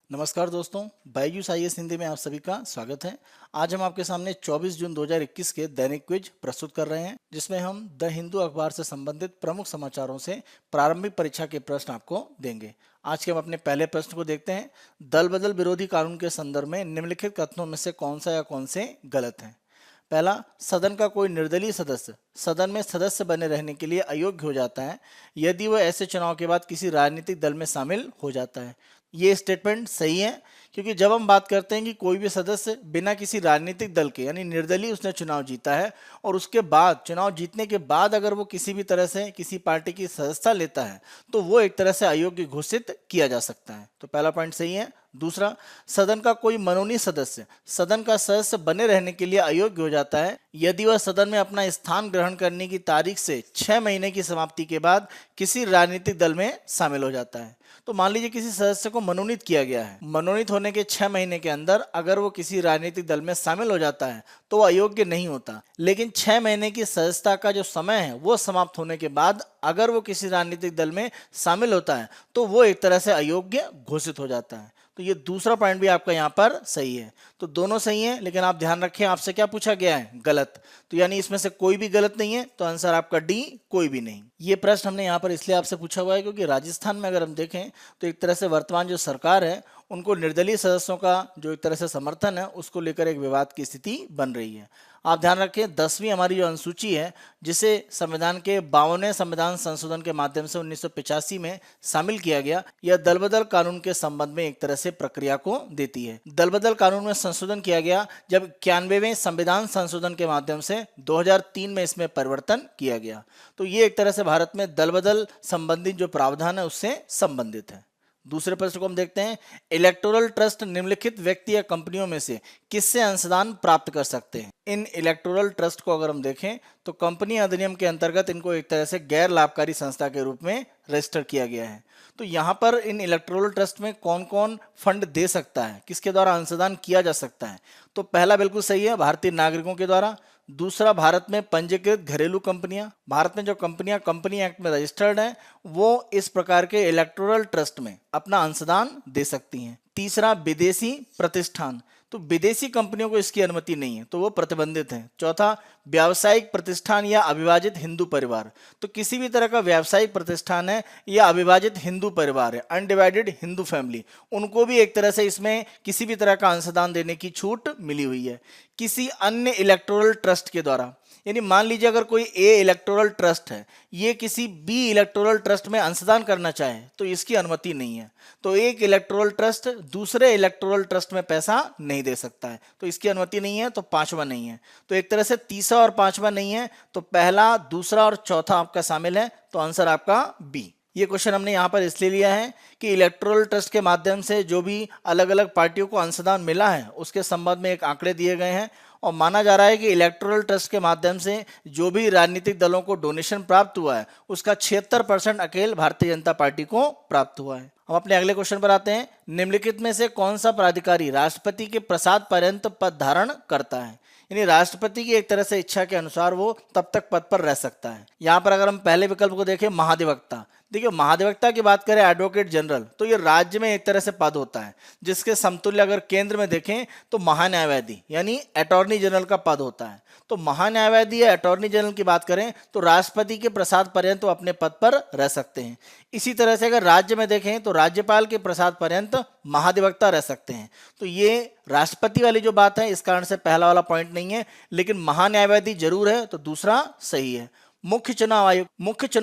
नमस्कार दोस्तों, बायजूस आईएएस हिंदी में आप सभी का स्वागत है। आज हम आपके सामने 24 जून 2021 के दैनिक क्विज प्रस्तुत कर रहे हैं, जिसमें हम द हिंदू अखबार से संबंधित प्रमुख समाचारों से प्रारंभिक परीक्षा के प्रश्न आपको देंगे। आज के हम अपने पहले प्रश्न को देखते हैं। दल बदल विरोधी कानून के संदर्भ में निम्नलिखित कथनों में से कौन सा या कौन से गलत है। पहला, सदन का कोई निर्दलीय सदस्य सदन में सदस्य बने रहने के लिए अयोग्य हो जाता है यदि वह ऐसे चुनाव के बाद किसी राजनीतिक दल में शामिल हो जाता है। ये स्टेटमेंट सही है, क्योंकि जब हम बात करते हैं कि कोई भी सदस्य बिना किसी राजनीतिक दल के यानी निर्दलीय उसने चुनाव जीता है और उसके बाद चुनाव जीतने के बाद अगर वो किसी भी तरह से किसी पार्टी की सदस्यता लेता है तो वो एक तरह से अयोग्य घोषित किया जा सकता है। तो पहला पॉइंट सही है। दूसरा, सदन का कोई मनोनीत सदस्य सदन का सदस्य बने रहने के लिए अयोग्य हो जाता है यदि वह सदन में अपना स्थान ग्रहण करने की तारीख से 6 महीने की समाप्ति के बाद किसी राजनीतिक दल में शामिल हो जाता है। तो मान लीजिए किसी सदस्य को मनोनीत किया गया है, मनोनीत होने के 6 महीने के अंदर अगर वो किसी राजनीतिक दल में शामिल हो जाता है तो वो अयोग्य नहीं होता, लेकिन 6 महीने की सदस्यता का जो समय है वो समाप्त होने के बाद अगर वो किसी राजनीतिक दल में शामिल होता है तो वो एक तरह से अयोग्य घोषित हो जाता है। तो ये दूसरा पॉइंट भी आपका यहाँ पर सही है। तो दोनों सही हैं, लेकिन आप ध्यान रखें आपसे क्या पूछा गया है, गलत। तो यानी इसमें से कोई भी गलत नहीं है, तो आंसर आपका डी, कोई भी नहीं। ये प्रश्न हमने यहाँ पर इसलिए आपसे पूछा हुआ है क्योंकि राजस्थान में अगर हम देखें तो एक तरह से वर्तमान जो सरकार है उनको निर्दलीय सदस्यों का जो एक तरह से समर्थन है उसको लेकर एक विवाद की स्थिति बन रही है। आप ध्यान रखें 10वीं हमारी जो अनुसूची है जिसे संविधान के 52वें संविधान संशोधन के माध्यम से 1985 में शामिल किया गया, यह दल बदल कानून के संबंध में एक तरह से प्रक्रिया को देती है। दल बदल कानून में संशोधन किया गया जब 91वें संविधान संशोधन के माध्यम से 2003 में इसमें परिवर्तन किया गया। तो ये एक तरह से भारत में दल बदल संबंधित जो प्रावधान है उससे संबंधित है। दूसरे प्रश्न को हम देखते हैं। इलेक्टोरल ट्रस्ट निम्नलिखित व्यक्ति या कंपनियों में से किससे अंशदान प्राप्त कर सकते हैं। इन इलेक्टोरल ट्रस्ट को अगर हम देखें तो कंपनी अधिनियम के अंतर्गत इनको एक तरह से गैर लाभकारी संस्था के रूप में रजिस्टर किया गया है। तो यहाँ पर इन इलेक्टोरल ट्रस्ट में कौन कौन फंड दे सकता है, किसके द्वारा अंशदान किया जा सकता है। तो पहला बिल्कुल सही है, भारतीय नागरिकों के द्वारा। दूसरा, भारत में पंजीकृत घरेलू कंपनियां, भारत में जो कंपनियां कंपनी एक्ट में रजिस्टर्ड हैं वो इस प्रकार के इलेक्टोरल ट्रस्ट में अपना अंशदान दे सकती हैं। तीसरा, विदेशी प्रतिष्ठान, तो विदेशी कंपनियों को इसकी अनुमति नहीं है तो वो प्रतिबंधित है। चौथा, व्यावसायिक प्रतिष्ठान या अविभाजित हिंदू परिवार, तो किसी भी तरह का व्यावसायिक प्रतिष्ठान है या अविभाजित हिंदू परिवार है, अनडिवाइडेड हिंदू फैमिली, उनको भी एक तरह से इसमें किसी भी तरह का अंशदान देने की छूट मिली हुई है। किसी अन्य इलेक्टोरल ट्रस्ट के द्वारा, यानी मान लीजिए अगर कोई ए इलेक्टोरल ट्रस्ट है ये किसी बी इलेक्टोरल ट्रस्ट में अंशदान करना चाहे तो इसकी अनुमति नहीं है। तो एक इलेक्टोरल ट्रस्ट दूसरे इलेक्टोरल ट्रस्ट में पैसा नहीं दे सकता है, तो इसकी अनुमति नहीं है। तो पांचवा नहीं है, तो एक तरह से तीसरा और पांचवा नहीं है, तो पहला, दूसरा और चौथा आपका शामिल है। तो आंसर आपका बी। ये क्वेश्चन हमने यहाँ पर इसलिए लिया है कि इलेक्टोरल ट्रस्ट के माध्यम से जो भी अलग अलग पार्टियों को अंशदान मिला है उसके संबंध में एक आंकड़े दिए गए हैं और माना जा रहा है कि इलेक्टोरल ट्रस्ट के माध्यम से जो भी राजनीतिक दलों को डोनेशन प्राप्त हुआ है उसका 76% अकेले भारतीय जनता पार्टी को प्राप्त हुआ है। हम अपने अगले क्वेश्चन पर आते हैं। निम्नलिखित में से कौन सा प्राधिकारी राष्ट्रपति के प्रसाद पर्यंत पद धारण करता है, यानी राष्ट्रपति की एक तरह से इच्छा के अनुसार वो तब तक पद पर रह सकता है। यहाँ पर अगर हम पहले विकल्प को देखें, महाधिवक्ता, देखिए महाधिवक्ता की बात करें एडवोकेट जनरल, तो ये राज्य में एक तरह से पद होता है जिसके समतुल्य अगर केंद्र में देखें तो महान्यायवादी यानी अटॉर्नी जनरल का पद होता है। तो महान्यायवादी या अटॉर्नी जनरल की बात करें तो राष्ट्रपति के प्रसाद पर्यंत वो अपने पद पर रह सकते हैं। इसी तरह से अगर राज्य में देखें तो राज्यपाल के प्रसाद पर्यंत महाधिवक्ता रह सकते हैं। तो ये राष्ट्रपति वाली जो बात है इस कारण से पहला वाला पॉइंट नहीं है, लेकिन महान्यायवादी जरूर है, तो दूसरा सही है। मुख्य चुनाव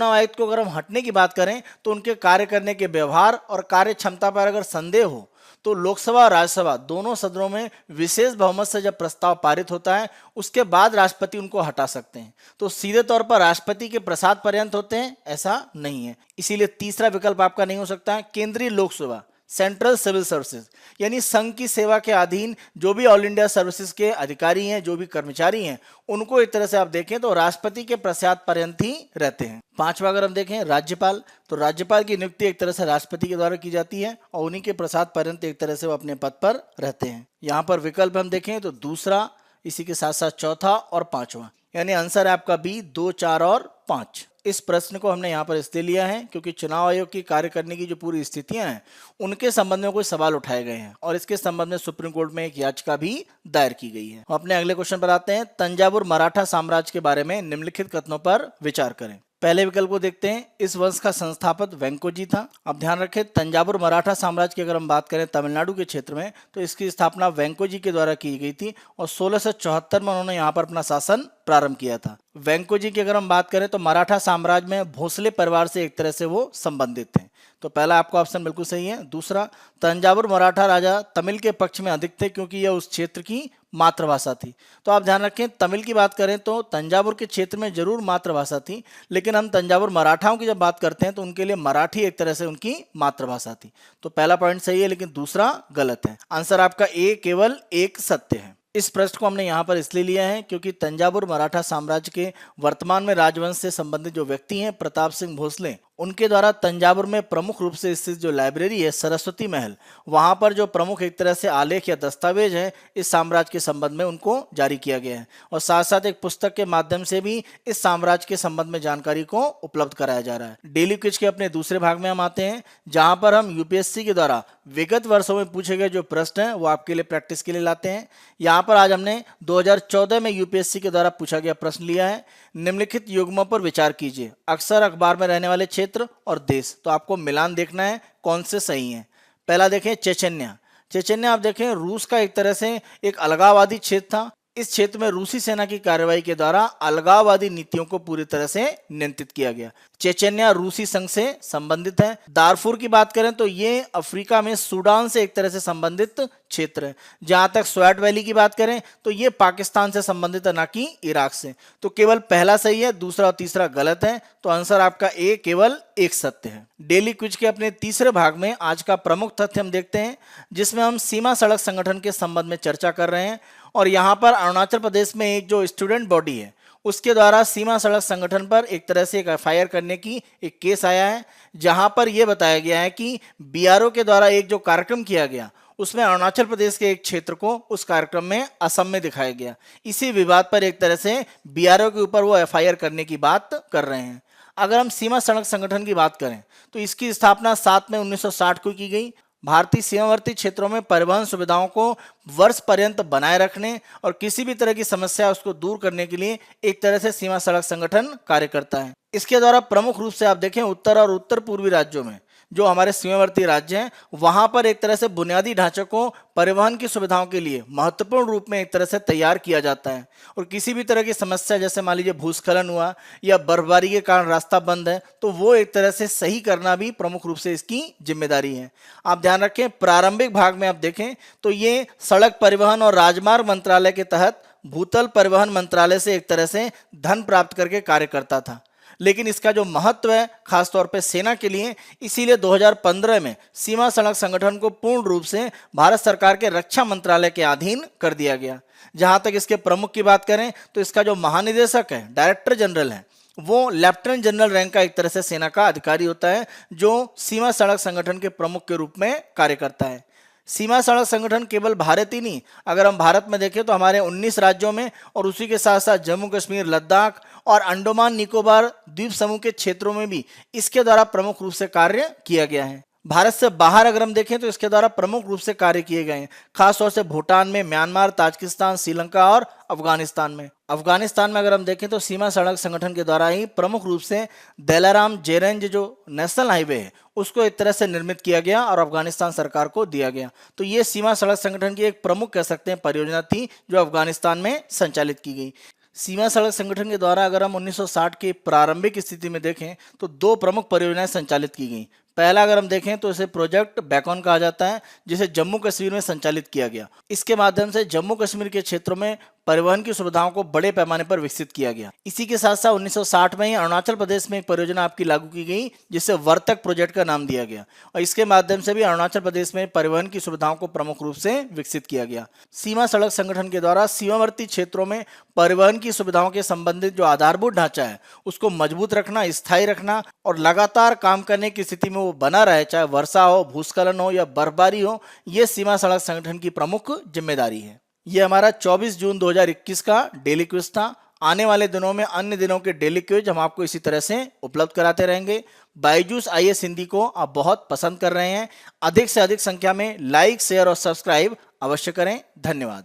आयुक्त को अगर हम हटने की बात करें तो उनके कार्य करने के व्यवहार और कार्य क्षमता पर अगर संदेह हो तो लोकसभा और राज्यसभा दोनों सदनों में विशेष बहुमत से जब प्रस्ताव पारित होता है उसके बाद राष्ट्रपति उनको हटा सकते हैं। तो सीधे तौर पर राष्ट्रपति के प्रसाद पर्यंत होते हैं ऐसा नहीं है, इसीलिए तीसरा विकल्प आपका नहीं हो सकता है। केंद्रीय लोक सेवा, सेंट्रल सिविल सर्विसेज, यानी संघ की सेवा के अधीन जो भी ऑल इंडिया सर्विसेज के अधिकारी हैं, जो भी कर्मचारी हैं, उनको एक तरह से आप देखें तो राष्ट्रपति के प्रसाद पर्यंत ही रहते हैं। पांचवा अगर हम देखें राज्यपाल, तो राज्यपाल की नियुक्ति एक तरह से राष्ट्रपति के द्वारा की जाती है और उन्हीं के प्रसाद पर्यंत एक तरह से वो अपने पद पर रहते हैं। यहाँ पर विकल्प हम देखें तो दूसरा, इसी के साथ साथ चौथा और पांचवा, यानी आंसर है आपका बी 2, 4 और 5। इस प्रश्न को हमने यहाँ पर इसलिए लिया है क्योंकि चुनाव आयोग की कार्य करने की जो पूरी स्थितियां हैं उनके संबंध में कुछ सवाल उठाए गए हैं और इसके संबंध में सुप्रीम कोर्ट में एक याचिका भी दायर की गई है। हम अपने अगले क्वेश्चन पर आते हैं। तंजावुर मराठा साम्राज्य के बारे में निम्नलिखित कथनों पर विचार करें। पहले विकल्प को देखते हैं। इस वंश का संस्थापक वेंकोजी था। अब ध्यान रखें, तंजावुर मराठा साम्राज्य की अगर हम बात करें तमिलनाडु के क्षेत्र में, तो इसकी स्थापना वेंकोजी के द्वारा की गई थी और 1674 में उन्होंने यहाँ पर अपना शासन प्रारंभ किया था। वेंकोजी की अगर हम बात करें तो मराठा साम्राज्य में भोसले परिवार से एक तरह से वो संबंधित थे। तो पहला आपका ऑप्शन बिल्कुल सही है। दूसरा, तंजावुर मराठा राजा तमिल के पक्ष में अधिक थे क्योंकि यह उस क्षेत्र की मातृभाषा थी। तो आप ध्यान रखें, तमिल की बात करें तो तंजावुर के क्षेत्र में जरूर मातृभाषा थी, लेकिन हम तंजावुर मराठाओं की जब बात करते हैं तो उनके लिए मराठी एक तरह से उनकी मातृभाषा थी। तो पहला पॉइंट सही है, लेकिन दूसरा गलत है। आंसर आपका ए केवल एक सत्य है। इस प्रश्न को हमने यहाँ पर इसलिए लिया है क्योंकि तंजावुर मराठा साम्राज्य के वर्तमान में राजवंश से संबंधित जो व्यक्ति हैं प्रताप सिंह भोसले, उनके द्वारा तंजावुर में प्रमुख रूप से स्थित जो लाइब्रेरी है सरस्वती महल, वहां पर जो प्रमुख एक तरह से आलेख या दस्तावेज है इस साम्राज्य के संबंध में उनको जारी किया गया है और साथ साथ एक पुस्तक के माध्यम से भी इस साम्राज्य के संबंध में जानकारी को उपलब्ध कराया जा रहा है। डेली क्विज के अपने दूसरे भाग में हम आते हैं, जहां पर हम यूपीएससी के द्वारा विगत वर्षों में पूछे गए जो प्रश्न है वो आपके लिए प्रैक्टिस के लिए लाते हैं। यहाँ पर आज हमने 2014 में यूपीएससी के द्वारा पूछा गया प्रश्न लिया है। निम्नलिखित युग्मों पर विचार कीजिए। अक्सर अखबार में रहने वाले क्षेत्र और देश, तो आपको मिलान देखना है कौन से सही है। पहला देखें चेचन्या। चेचन्या आप देखें रूस का एक तरह से एक अलगाववादी क्षेत्र था। इस क्षेत्र में रूसी सेना की कार्रवाई के द्वारा अलगाववादी नीतियों को पूरी तरह से नियंत्रित किया गया। चेचन्या रूसी संघ से संबंधित है। दारफुर की बात करें तो ये अफ्रीका में सूडान से एक तरह से संबंधित क्षेत्र है। जहां तक स्वैट वैली की बात करें तो ये पाकिस्तान से संबंधित है, ना कि इराक से। तो केवल पहला सही है, दूसरा और तीसरा गलत है। तो आंसर आपका ए केवल एक सत्य है। डेली क्विज के अपने तीसरे भाग में आज का प्रमुख तथ्य हम देखते हैं, जिसमें हम सीमा सड़क संगठन के संबंध में चर्चा कर रहे हैं और यहाँ पर अरुणाचल प्रदेश में एक जो स्टूडेंट बॉडी है उसके द्वारा सीमा सड़क संगठन पर एक तरह से एक एफआईआर करने की एक केस आया है, जहां पर यह बताया गया है कि बीआरओ के द्वारा एक जो कार्यक्रम किया गया उसमें अरुणाचल प्रदेश के एक क्षेत्र को उस कार्यक्रम में असम में दिखाया गया। इसी विवाद पर एक तरह से बीआरओ के ऊपर वो एफआईआर करने की बात कर रहे हैं। अगर हम सीमा सड़क संगठन की बात करें तो इसकी स्थापना 7 मई 1960 को की गई। भारतीय सीमावर्ती क्षेत्रों में परिवहन सुविधाओं को वर्ष पर्यंत बनाए रखने और किसी भी तरह की समस्या उसको दूर करने के लिए एक तरह से सीमा सड़क संगठन कार्य करता है। इसके द्वारा प्रमुख रूप से आप देखें उत्तर और उत्तर पूर्वी राज्यों में जो हमारे सीमावर्ती राज्य हैं वहां पर एक तरह से बुनियादी ढांचे को परिवहन की सुविधाओं के लिए महत्वपूर्ण रूप में एक तरह से तैयार किया जाता है और किसी भी तरह की समस्या जैसे मान लीजिए भूस्खलन हुआ या बर्फबारी के कारण रास्ता बंद है तो वो एक तरह से सही करना भी प्रमुख रूप से इसकी जिम्मेदारी है। आप ध्यान रखें, प्रारंभिक भाग में आप देखें तो ये सड़क परिवहन और राजमार्ग मंत्रालय के तहत भूतल परिवहन मंत्रालय से एक तरह से धन प्राप्त करके कार्य करता था, लेकिन इसका जो महत्व है खासतौर पे सेना के लिए, इसीलिए 2015 में सीमा सड़क संगठन को पूर्ण रूप से भारत सरकार के रक्षा मंत्रालय के अधीन कर दिया गया। जहां तक इसके प्रमुख की बात करें तो इसका जो महानिदेशक है, डायरेक्टर जनरल है, वो लेफ्टिनेंट जनरल रैंक का एक तरह से सेना का अधिकारी होता है जो सीमा सड़क संगठन के प्रमुख के रूप में कार्य करता है। सीमा सड़क संगठन केवल भारत ही नहीं, अगर हम भारत में देखें तो हमारे 19 राज्यों में और उसी के साथ साथ जम्मू कश्मीर, लद्दाख और अंडमान निकोबार द्वीप समूह के क्षेत्रों में भी इसके द्वारा प्रमुख रूप से कार्य किया गया है। भारत से बाहर अगर हम देखें तो इसके द्वारा प्रमुख रूप से कार्य किए गए हैं, खासतौर से भूटान में, म्यांमार, ताजिकिस्तान, श्रीलंका और अफगानिस्तान में। अफगानिस्तान में अगर हम देखें तो सीमा सड़क संगठन के द्वारा ही प्रमुख रूप से दिलाराम जेरेंज जो नेशनल हाईवे है उसको एक तरह से निर्मित किया गया और अफगानिस्तान सरकार को दिया गया। तो ये सीमा सड़क संगठन की एक प्रमुख कह सकते हैं परियोजना थी जो अफगानिस्तान में संचालित की गई। सीमा सड़क संगठन के द्वारा अगर हम 1960 की प्रारंभिक स्थिति में देखें तो 2 प्रमुख परियोजनाएं संचालित की गई। पहला अगर हम देखें तो इसे प्रोजेक्ट बैकॉन कहा जाता है, जिसे जम्मू कश्मीर में संचालित किया गया। इसके माध्यम से जम्मू कश्मीर के क्षेत्रों में परिवहन की सुविधाओं को बड़े पैमाने पर विकसित किया गया। इसी के साथ साथ 1960 में ही अरुणाचल प्रदेश में एक परियोजना आपकी लागू की गई जिसे वर्तक प्रोजेक्ट का नाम दिया गया और इसके माध्यम से भी अरुणाचल प्रदेश में परिवहन की सुविधाओं को प्रमुख रूप से विकसित किया गया। सीमा सड़क संगठन के द्वारा सीमावर्ती क्षेत्रों में परिवहन की सुविधाओं के संबंधित जो आधारभूत ढांचा है उसको मजबूत रखना, स्थायी रखना और लगातार काम करने की स्थिति में वो बना रहे, चाहे वर्षा हो, भूस्खलन हो या बर्फबारी हो, ये सीमा सड़क संगठन की प्रमुख जिम्मेदारी है। ये हमारा 24 जून 2021 का डेली क्विज था। आने वाले दिनों में अन्य दिनों के डेली क्विज हम आपको इसी तरह से उपलब्ध कराते रहेंगे। बायजूस आईएएस हिंदी को आप बहुत पसंद कर रहे हैं, अधिक से अधिक संख्या में लाइक, शेयर और सब्सक्राइब अवश्य करें। धन्यवाद।